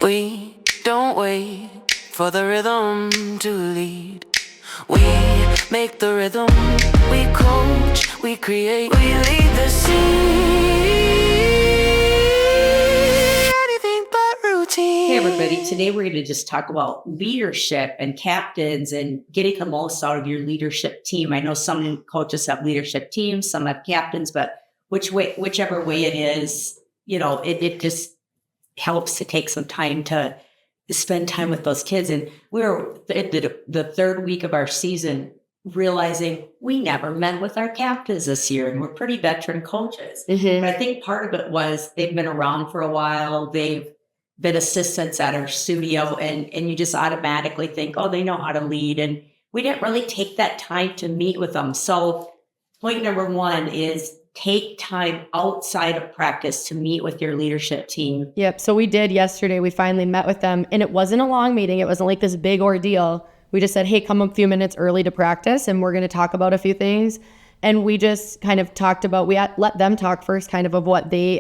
We don't wait for the rhythm to lead. We make the rhythm, we coach, we create, we lead the scene. Anything but routine. Hey everybody, today we're going to just talk about leadership and captains and getting the most out of your leadership team. I know some coaches have leadership teams, some have captains, but whichever way it is, it just helps to take some time to spend time with those kids. And we're at the third week of our season realizing we never met with our captains this year, and we're pretty veteran coaches. Mm-hmm. But I think part of it was they've been around for a while. They've been assistants at our studio, and you just automatically think, oh, they know how to lead. And we didn't really take that time to meet with them. So point number one is take time outside of practice to meet with your leadership team. Yep. So we did yesterday. We finally met with them, and it wasn't a long meeting. It wasn't like this big ordeal. We just said, hey, come a few minutes early to practice, and we're going to talk about a few things. And we just kind of talked about, let them talk first, kind of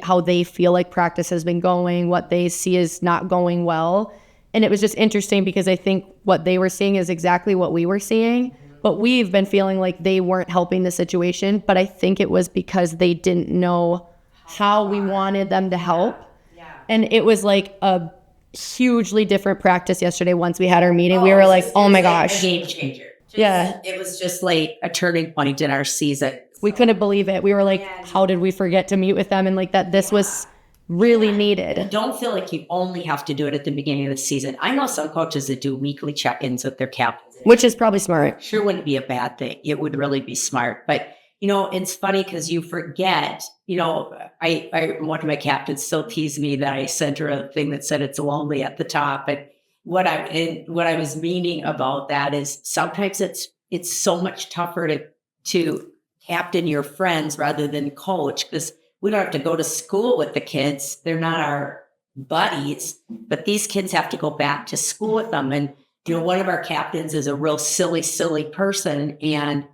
how they feel like practice has been going, what they see is not going well. And it was just interesting because I think what they were seeing is exactly what we were seeing. But we've been feeling like they weren't helping the situation. But I think it was because they didn't know how we wanted them to help. Yeah. And it was like a hugely different practice yesterday. Once we had our meeting, we were like, oh my gosh. A game changer. Yeah. It was just like a turning point in our season. We couldn't believe it. We were like, how did we forget to meet with them? And like that this was really needed. Don't feel like you only have to do it at the beginning of the season. I know some coaches that do weekly check-ins with their captains. Which is probably smart. Sure wouldn't be a bad thing. It would really be smart. But, it's funny because you forget, I one of my captains still teased me that I sent her a thing that said it's lonely at the top. And what I was meaning about that is sometimes it's so much tougher to captain your friends rather than coach, because we don't have to go to school with the kids. They're not our buddies, but these kids have to go back to school with them. And, one of our captains is a real silly person and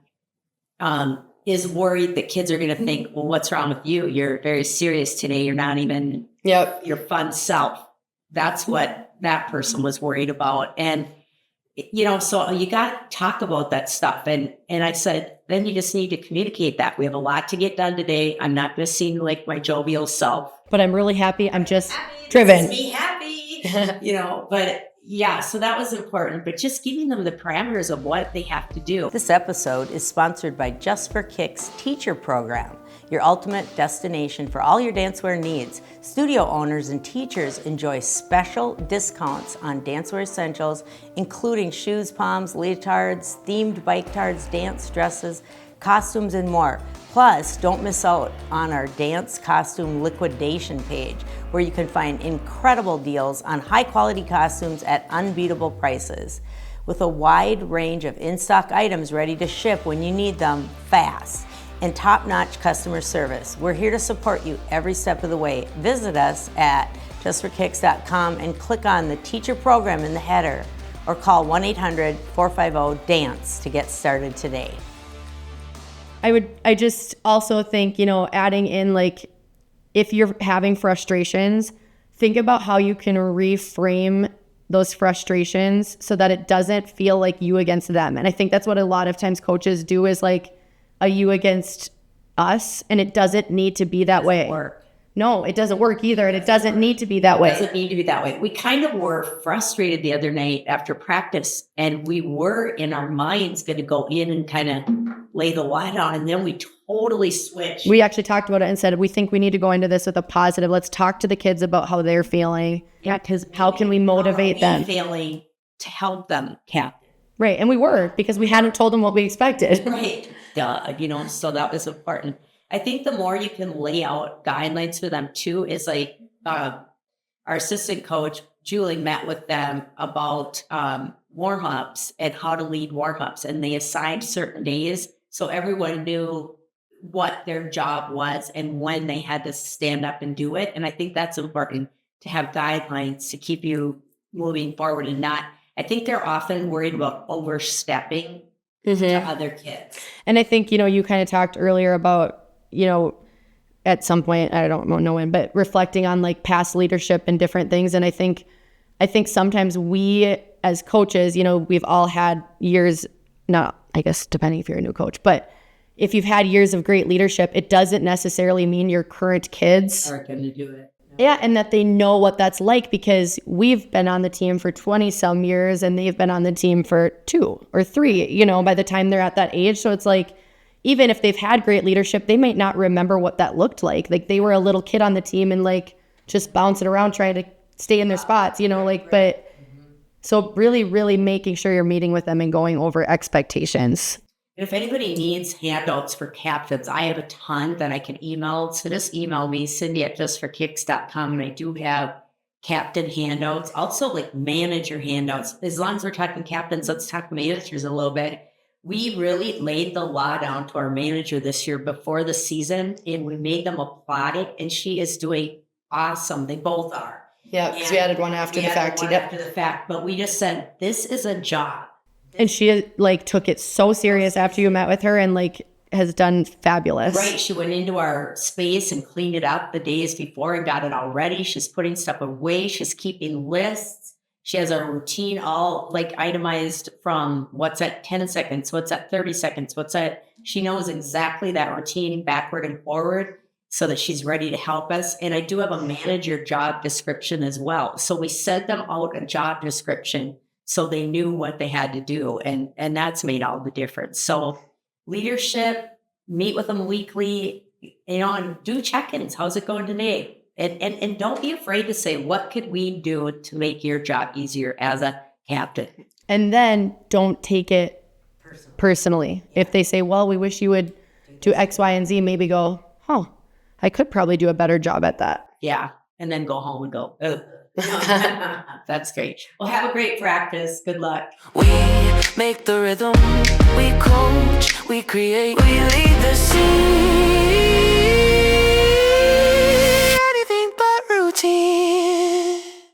is worried that kids are going to think, well, what's wrong with you? You're very serious today. You're not even your fun self. That's what that person was worried about. And, so you got to talk about that stuff. And I said, then you just need to communicate that. We have a lot to get done today. I'm not going to seem like my jovial self. But I'm really happy. I'm just driven. Be happy, but yeah, so that was important. But just giving them the parameters of what they have to do. This episode is sponsored by Just for Kicks Teacher Program, your ultimate destination for all your dancewear needs. Studio owners and teachers enjoy special discounts on dancewear essentials, including shoes, poms, leotards, themed bike tards, dance dresses, costumes, and more. Plus, don't miss out on our dance costume liquidation page, where you can find incredible deals on high-quality costumes at unbeatable prices. With a wide range of in-stock items ready to ship when you need them fast, and top-notch customer service, we're here to support you every step of the way. Visit us at justforkicks.com and click on the teacher program in the header, or call 1-800-450-DANCE to get started today. I just also think, adding in, like, if you're having frustrations, think about how you can reframe those frustrations so that it doesn't feel like you against them. And I think that's what a lot of times coaches do, is like a you against us, and it doesn't need to be that way. Work. No, it doesn't work either, and it doesn't need to be that way. It doesn't need to be that way. We kind of were frustrated the other night after practice, and we were in our minds going to go in and kind of lay the light on, and then we totally switched. We actually talked about it and said, we think we need to go into this with a positive. Let's talk to the kids about how they're feeling. Yeah, because how can we motivate them? Failing to help them, Captain. Right, and we were, because we hadn't told them what we expected. Right. So that was important. I think the more you can lay out guidelines for them too is like our assistant coach, Julie, met with them about warm-ups and how to lead warm-ups. And they assigned certain days so everyone knew what their job was and when they had to stand up and do it. And I think that's important, to have guidelines to keep you moving forward and not, I think they're often worried about overstepping to other kids. And I think, you kind of talked earlier about, at some point, I don't know when, but reflecting on like past leadership and different things. And I think I think sometimes we as coaches, we've all had years, not, I guess, depending if you're a new coach, but if you've had years of great leadership, it doesn't necessarily mean your current kids Are going to do it. yeah, and that they know what that's like, because we've been on the team for 20 some years and they've been on the team for 2 or 3, by the time they're at that age. So it's like, even if they've had great leadership, they might not remember what that looked like. Like they were a little kid on the team and like just bouncing around trying to stay in their spots, but so really, really making sure you're meeting with them and going over expectations. If anybody needs handouts for captains, I have a ton that I can email. So just email me, Cindy@justforkicks.com. And I do have captain handouts. Also, like manager handouts. As long as we're talking captains, let's talk managers a little bit. We really laid the law down to our manager this year before the season, and we made them apply it. And she is doing awesome. They both are. Yeah, because we added one after the fact. After the fact, but we just said, this is a job. And she like took it so serious after you met with her and like has done fabulous. Right. She went into our space and cleaned it up the days before and got it all ready. She's putting stuff away. She's keeping lists. She has a routine all like itemized from what's at 10 seconds, what's at 30 seconds, she knows exactly that routine backward and forward so that she's ready to help us. And I do have a manager job description as well. So we sent them out a job description so they knew what they had to do. And that's made all the difference. So leadership, meet with them weekly, and do check-ins. How's it going today? And don't be afraid to say, what could we do to make your job easier as a captain? And then don't take it personally. If they say, well, we wish you would do X, Y, and Z, maybe go, I could probably do a better job at that. Yeah. And then go home and go, ugh. That's great. Well, have a great practice. Good luck. We make the rhythm, we coach, we create, we lead the scene.